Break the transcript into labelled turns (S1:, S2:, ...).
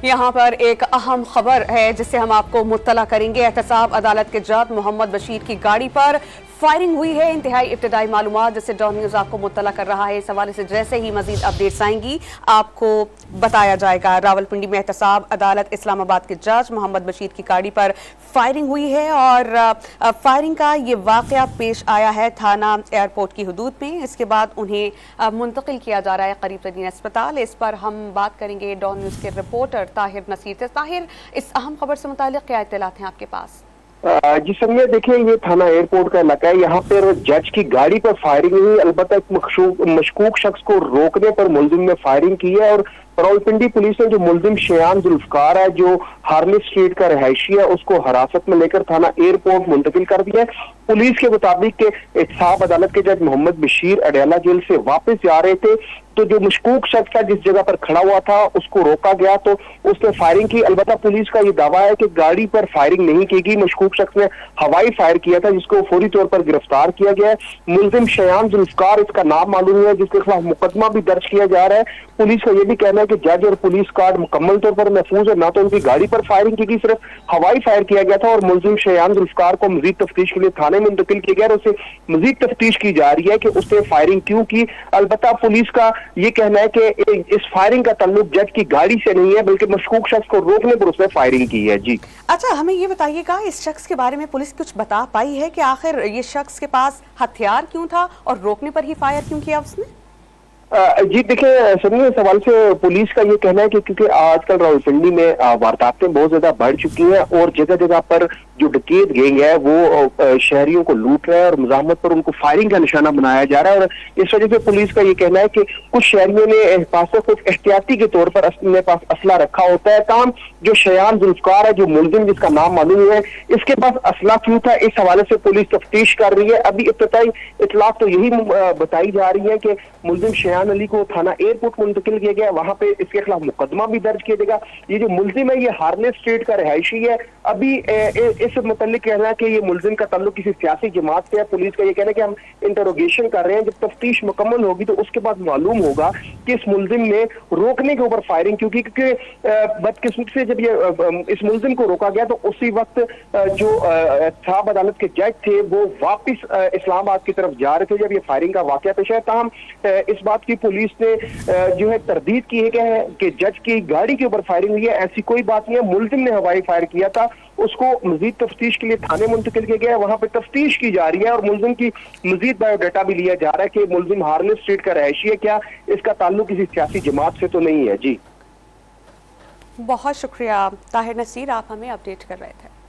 S1: यहाँ पर एक अहम खबर है जिससे हम आपको मुत्तला करेंगे। एहतसाब अदालत के जज मोहम्मद बशीर की गाड़ी पर फायरिंग हुई है। इंतहाई इब्तदाई मालूमात जिससे डॉन न्यूज आपको मुत्तला कर रहा है। इस हवाले से जैसे ही मजीद अपडेट्स आएंगी आपको बताया जाएगा। रावलपिंडी में एहतसाब अदालत इस्लामाबाद के जज मोहम्मद बशीर की गाड़ी पर फायरिंग हुई है और फायरिंग का ये वाकया पेश आया है थाना एयरपोर्ट की हदूद में। इसके बाद उन्हें मुंतकिल किया जा रहा है करीब तरीन अस्पताल। इस पर हम बात करेंगे डॉन न्यूज के रिपोर्टर ताहिर नसीर से। ताहिर, इस अहम खबर से मुताल्लिक क्या इत्तलात हैं आपके पास?
S2: जी समय देखिए, ये थाना एयरपोर्ट का इलाका है। यहाँ पर जज की गाड़ी पर फायरिंग हुई। अलबत्ता एक मशकूक शख्स को रोकने पर मुलजिम ने फायरिंग की है और रावलपिंडी पुलिस ने जो मुलजिम शयान जुल्फकार है, जो हार्ले स्ट्रीट का रहायशी है, उसको हिरासत में लेकर थाना एयरपोर्ट मुंतकिल कर दिया है। पुलिस के मुताबिक के एहतसाब अदालत के जज मोहम्मद बशीर अडयाला जेल से वापस जा रहे थे तो जो मशकूक शख्स था जिस जगह पर खड़ा हुआ था उसको रोका गया तो उसने फायरिंग की। अलबत्ता पुलिस का ये दावा है कि गाड़ी पर फायरिंग नहीं की गई, मशकूक शख्स ने हवाई फायर किया था जिसको फौरी तौर पर गिरफ्तार किया गया है। मुलजिम शयान जुल्फकार इसका नाम मालूम है, जिसके खिलाफ मुकदमा भी दर्ज किया जा रहा है। पुलिस का यह भी कहना है कि जज और पुलिस गार्ड मुकम्मल तौर पर महफूज है, ना तो उनकी गाड़ी पर फायरिंग की गई, सिर्फ हवाई फायर किया गया था और मुलजिम शयान जुल्फकार को मजीद तफ्तीश के लिए थाने में मुंतकिल किया गया और उसे मजीद तफ्तीश की जा रही है कि उसने फायरिंग क्यों की। अलबत्ता पुलिस का ये कहना है कि इस फायरिंग का ताल्लुक जज की गाड़ी से नहीं है बल्कि मशकूक शख्स को रोकने पर उसने फायरिंग की है। जी
S1: अच्छा, हमें ये बताइएगा, इस शख्स के बारे में पुलिस कुछ बता पाई है कि आखिर ये शख्स के पास हथियार क्यों था और रोकने पर ही फायर क्यों किया उसने?
S2: जी देखिए सुनिए, इस सवाल से पुलिस का ये कहना है कि क्योंकि आजकल रावलपिंडी में वारदातें बहुत ज्यादा बढ़ चुकी हैं और जगह जगह पर जो डकैत गैंग है वो शहरियों को लूट रहा है और मुजाहमत पर उनको फायरिंग का निशाना बनाया जा रहा है। और इस वजह से पुलिस का ये कहना है कि कुछ शहरियों ने पास से कुछ एहतियाती के तौर पर अपने पास असला रखा होता है। तमाम जो शयान जुल्फकार है, जो मुलजिम जिसका नाम मालूम है, इसके पास असला क्यों था, इस हवाले से पुलिस तफ्तीश कर रही है। अभी इब्तदाई इतलात तो यही बताई जा रही है कि मुलजिम शयान अली को थाना एयरपोर्ट मुंतकिल किया गया, वहां पे इसके खिलाफ मुकदमा भी दर्ज किया जाएगा। ये जो मुलजिम है ये हार्ले स्ट्रीट का रहायशी है। अभी इस मुतालिक कहना है कि ये मुलजिम का ताल्लुक किसी सियासी जमात से है। पुलिस का ये कहना है कि हम इंटरोगेशन कर रहे हैं, जब तफ्तीश मुकम्मल होगी तो उसके बाद मालूम होगा कि इस मुलजिम ने रोकने के ऊपर फायरिंग क्योंकि बदकिस्मती से जब ये इस मुलजिम को रोका गया तो उसी वक्त जो एहतसाब अदालत के जज थे वो वापिस इस्लामाबाद की तरफ जा रहे थे जब ये फायरिंग का वाकया पेश आया। ताहम इस बात की पुलिस ने जो है तरदीद की है कि जज की गाड़ी के ऊपर फायरिंग हुई है, ऐसी कोई बात नहीं है। मुलजिम ने हवाई फायर किया था, उसको मजीद तफ्तीश के लिए थाने मुंतकिल किया गया है, वहां पे तफ्तीश की जा रही है और मुलजिम की मजीद बायोडाटा भी लिया जा रहा है कि मुलजिम हार्ले स्ट्रीट का रहायशी है, क्या इसका ताल्लुक किसी सियासी जमात से तो नहीं है। जी
S1: बहुत शुक्रिया ताहिर नसीर, आप हमें अपडेट कर रहे थे।